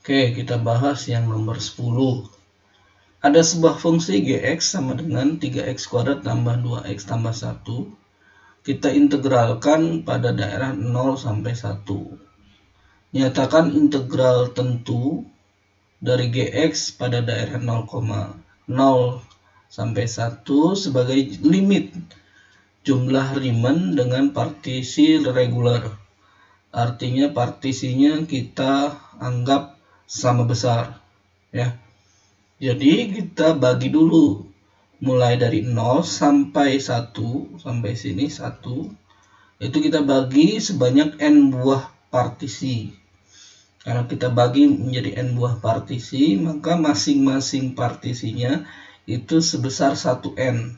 Oke, kita bahas yang nomor 10. Ada sebuah fungsi gx sama dengan 3x kuadrat tambah 2x tambah 1. Kita integralkan pada daerah 0 sampai 1. Nyatakan integral tentu dari gx pada daerah 0,0 sampai 1 sebagai limit jumlah Riemann dengan partisi reguler. Artinya partisinya kita anggap sama besar, ya. Jadi kita bagi dulu mulai dari 0 sampai 1, sampai sini 1. Itu kita bagi sebanyak n buah partisi. Karena kita bagi menjadi n buah partisi, maka masing-masing partisinya itu sebesar 1n.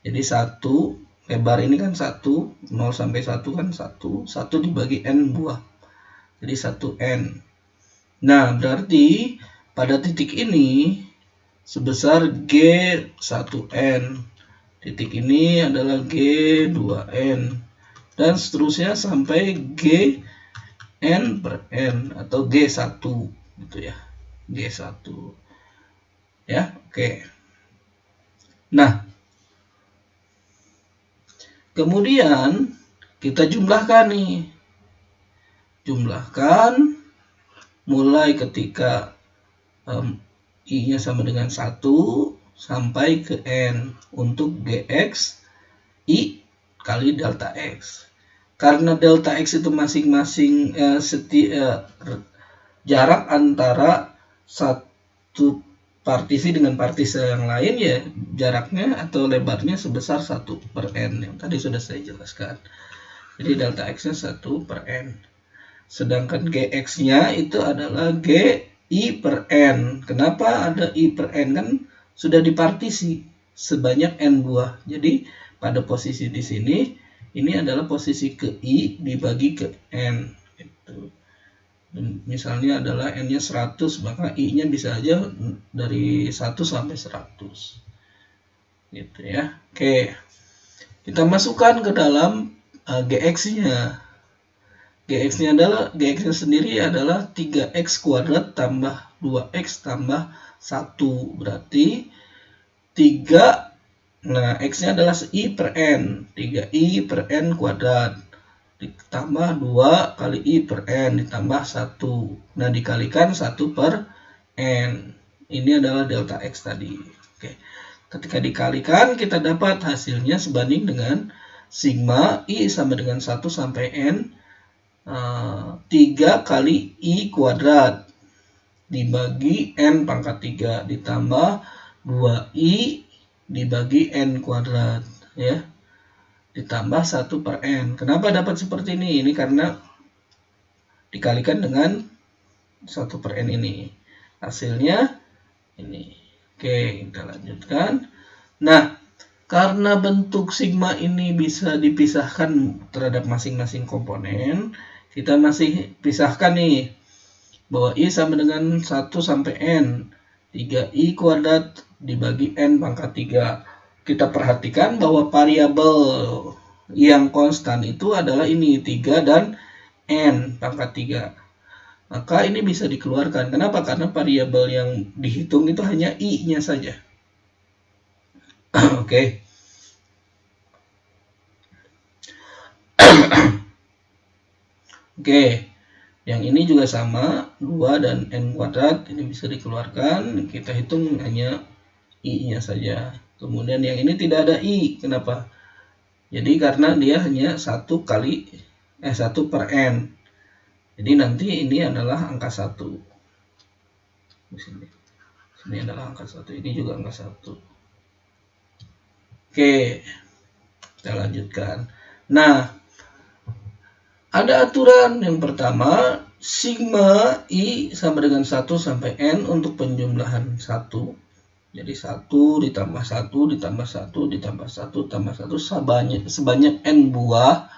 Jadi 1 lebar ini kan 1, 0 sampai 1 kan 1 dibagi n buah. Jadi 1n. Nah, berarti pada titik ini sebesar G1n. Titik ini adalah G2n. Dan seterusnya sampai Gn per n atau G1 gitu ya. G1. Ya, oke. Nah, kemudian kita jumlahkan nih. Jumlahkan mulai ketika I-nya sama dengan 1 sampai ke N untuk Gx I kali delta X. Karena delta X itu masing-masing jarak antara satu partisi dengan partisi yang lain, ya jaraknya atau lebarnya sebesar 1/n yang tadi sudah saya jelaskan. Jadi delta X-nya 1/n. Sedangkan Gx-nya itu adalah Gi per n. Kenapa ada I per n? Kan sudah dipartisi sebanyak n buah. Jadi pada posisi di sini, ini adalah posisi ke I dibagi ke n. Gitu. Dan misalnya adalah n-nya 100, maka I-nya bisa aja dari 1 sampai 100. Gitu ya. Oke. Kita masukkan ke dalam Gx-nya. Gx-nya sendiri adalah 3x kuadrat tambah 2x tambah 1. Berarti 3, nah x-nya adalah I per n. 3i per n kuadrat. Ditambah 2 kali I per n ditambah 1. Nah, dikalikan 1 per n. Ini adalah delta x tadi. Oke. Ketika dikalikan, kita dapat hasilnya sebanding dengan sigma I sama dengan 1 sampai n 3 kali I kuadrat dibagi N pangkat 3 ditambah 2I dibagi N kuadrat, ya, ditambah 1 per N. Kenapa dapat seperti ini? Ini karena dikalikan dengan 1 per N ini. Hasilnya ini. Oke, kita lanjutkan. Nah, karena bentuk sigma ini bisa dipisahkan terhadap masing-masing komponen, kita masih pisahkan nih bahwa I sama dengan 1 sampai N. 3I kuadrat dibagi N pangkat 3. Kita perhatikan bahwa variabel yang konstan itu adalah ini 3 dan N pangkat 3. Maka ini bisa dikeluarkan. Kenapa? Karena variabel yang dihitung itu hanya I-nya saja. Oke. Oke, yang ini juga sama, 2 dan n kuadrat, ini bisa dikeluarkan, kita hitung hanya I-nya saja. Kemudian yang ini tidak ada I, kenapa? Jadi karena dia hanya 1 per n. Jadi nanti ini adalah angka 1. Di sini adalah angka 1, ini juga angka 1. Oke, kita lanjutkan. Nah, ada aturan yang pertama, sigma I sama dengan 1 sampai N untuk penjumlahan 1. Jadi 1 ditambah 1 ditambah 1 ditambah 1 tambah 1 sebanyak N buah.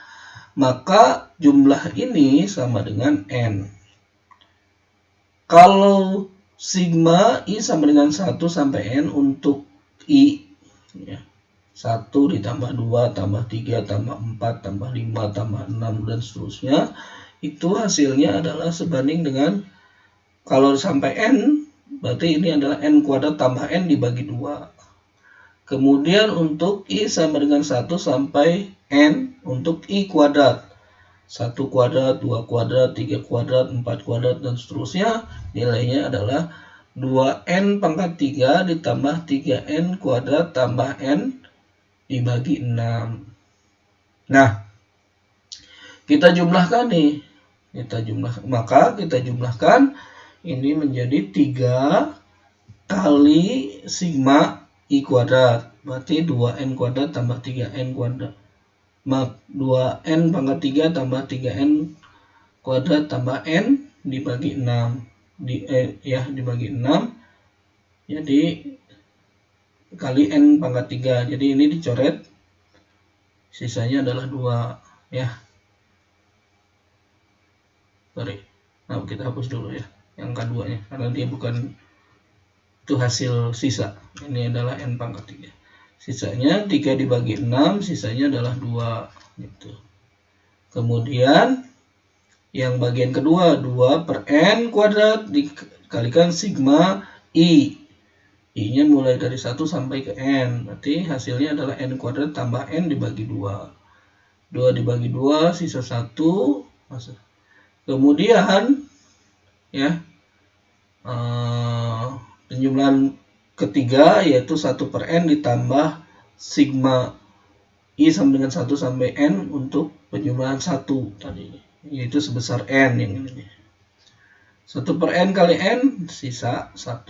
Maka jumlah ini sama dengan N. Kalau sigma I sama dengan 1 sampai N untuk I, ya, 1 ditambah 2 tambah 3 tambah 4 tambah 5 tambah 6 dan seterusnya, itu hasilnya adalah sebanding dengan Kalau sampai n, berarti ini adalah n kuadrat tambah n dibagi 2. Kemudian untuk I sama dengan 1 sampai n untuk I kuadrat. 1 kuadrat, 2 kuadrat, 3 kuadrat, 4 kuadrat, dan seterusnya. Nilainya adalah 2n pangkat 3 ditambah 3n kuadrat tambah n dibagi 6. Nah, kita jumlahkan nih. Maka kita jumlahkan ini menjadi 3 kali sigma I kuadrat. Berarti 2n kuadrat tambah 3n kuadrat. 2n pangkat 3 tambah 3n kuadrat tambah n dibagi 6. Dibagi 6. Jadi kali n pangkat 3. Jadi ini dicoret. Sisanya adalah 2 ya. Sorry. Nah, kita hapus dulu ya yang keduanya karena dia bukan itu hasil sisa. Ini adalah n pangkat 3. Sisanya 3 dibagi 6, sisanya adalah 2 gitu. Kemudian yang bagian kedua 2 per n kuadrat dikalikan sigma I. I-nya mulai dari 1 sampai ke n. Berarti hasilnya adalah n kuadrat tambah n dibagi 2. 2 dibagi 2 sisa 1. Kemudian ya penjumlahan ketiga yaitu 1 per n ditambah sigma I sama dengan 1 sampai n untuk penjumlahan 1 tadi, yaitu sebesar n yang ini. 1 per n kali n sisa 1.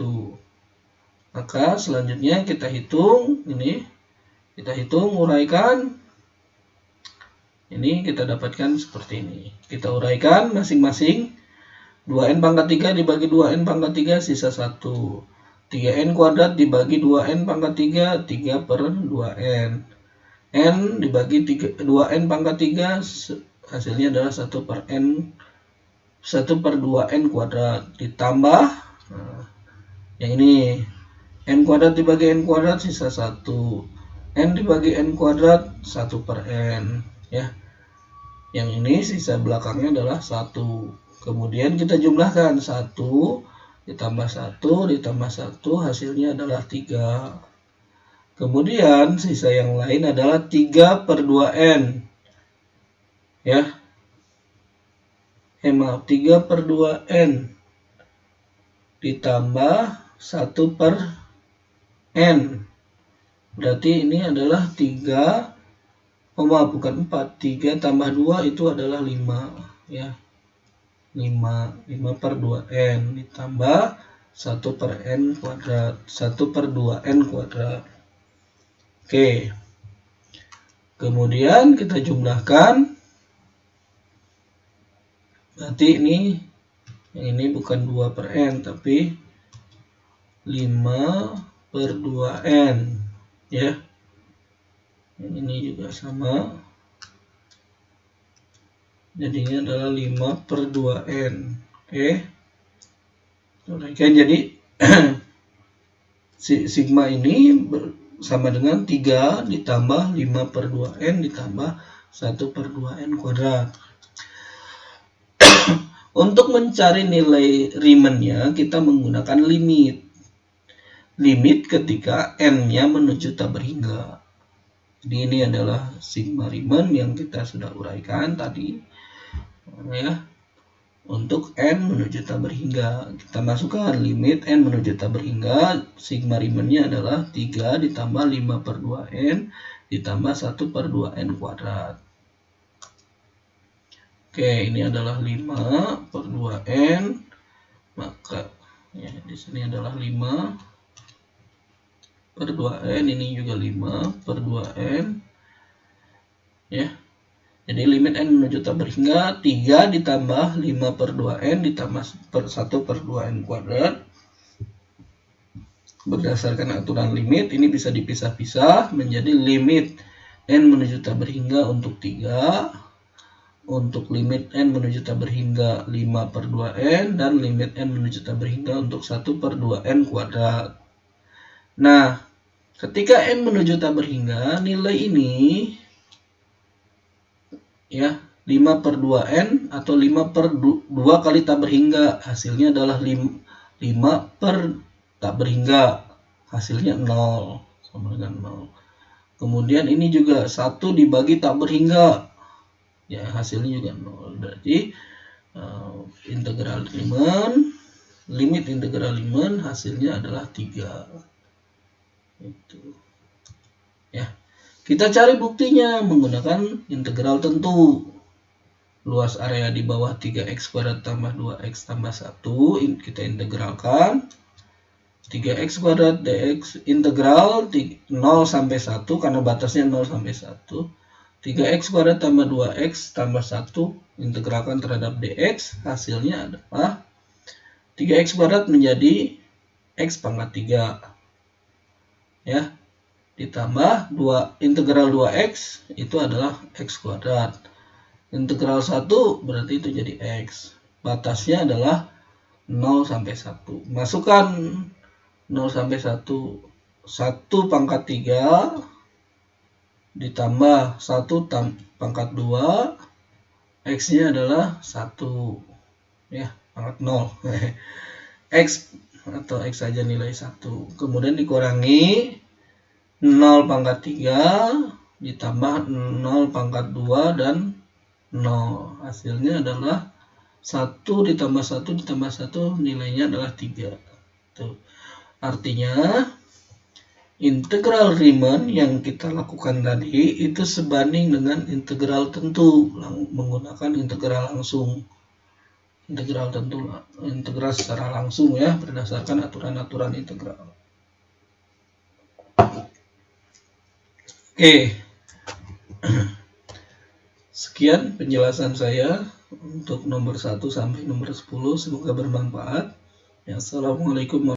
Maka selanjutnya kita hitung ini. Kita hitung, uraikan. Ini kita dapatkan seperti ini. Kita uraikan masing-masing. 2n pangkat 3 dibagi 2n pangkat 3 sisa 1. 3n kuadrat dibagi 2n pangkat 3, 3 per 2n. N dibagi 2n pangkat 3 hasilnya adalah 1 per n 1 per 2n kuadrat ditambah yang ini n kuadrat dibagi n kuadrat sisa 1. N dibagi n kuadrat 1 per n ya. Yang ini sisa belakangnya adalah 1. Kemudian kita jumlahkan 1 ditambah 1 ditambah 1 hasilnya adalah 3. Kemudian sisa yang lain adalah 3 per 2n ya. 3 per 2n ditambah 1 per n. Berarti ini adalah 3, bukan 4. 3 tambah 2 itu adalah 5 ya. 5 per 2n ditambah 1 per n kuadrat. 1 per 2n kuadrat. Oke. Kemudian kita jumlahkan. Berarti ini yang ini bukan 2 per n tapi 5 per 2n ya. Yang ini juga sama. Jadinya adalah 5 per 2n. Oke. Jadi sigma ini sama dengan 3 ditambah 5 per 2n ditambah 1 per 2n kuadrat. Untuk mencari nilai Riemannnya kita menggunakan limit. Limit ketika n-nya menuju tak berhingga. Jadi ini adalah sigma Riemann yang kita sudah uraikan tadi ya. Untuk n menuju tak berhingga kita masukkan limit n menuju tak berhingga. Sigma Riemann-nya adalah 3 ditambah 5 per 2n ditambah 1 per 2n kuadrat. Oke, ini adalah 5 per 2n. Maka ya di sini adalah 5 per 2n, ini juga 5 per 2n ya. Jadi limit n menuju tak berhingga 3 ditambah 5 per 2n ditambah 1 per 2n kuadrat. Berdasarkan aturan limit ini bisa dipisah-pisah menjadi limit n menuju tak berhingga untuk 3, untuk limit n menuju tak berhingga 5 per 2n, dan limit n menuju tak berhingga untuk 1 per 2n kuadrat. Nah, ketika n menuju tak berhingga, nilai ini ya, 5 per 2N atau 5 per 2 kali tak berhingga. Hasilnya adalah 5 per tak berhingga. Hasilnya 0. Sama dengan 0. Kemudian ini juga 1 dibagi tak berhingga. Ya, hasilnya juga 0. Berarti integral Riemann, limit integral Riemann hasilnya adalah 3. Itu. Ya. Kita cari buktinya menggunakan integral tentu. Luas area di bawah 3x kuadrat tambah 2x tambah 1 kita integralkan. 3x kuadrat dx integral 0 sampai 1 karena batasnya 0 sampai 1. 3x kuadrat tambah 2x tambah 1 integralkan terhadap dx, hasilnya adalah 3x kuadrat menjadi x pangkat 3. Ya. Ditambah integral 2x itu adalah x kuadrat. Integral 1 berarti itu jadi x. Batasnya adalah 0 sampai 1. Masukkan 0 sampai 1. 1 pangkat 3 ditambah 1 pangkat 2. X-nya adalah 1. Ya, pangkat 0. X atau X saja nilai 1. Kemudian dikurangi 0 pangkat 3 ditambah 0 pangkat 2 dan 0. Hasilnya adalah 1 ditambah 1 ditambah 1 nilainya adalah 3. Tuh. Artinya integral Riemann yang kita lakukan tadi itu sebanding dengan integral tentu menggunakan integral langsung. Integral tentu, integral secara langsung ya berdasarkan aturan-aturan integral. Oke. Sekian penjelasan saya untuk nomor 1 sampai nomor 10. Semoga bermanfaat. Ya, assalamualaikum warahmatullahi wabarakatuh.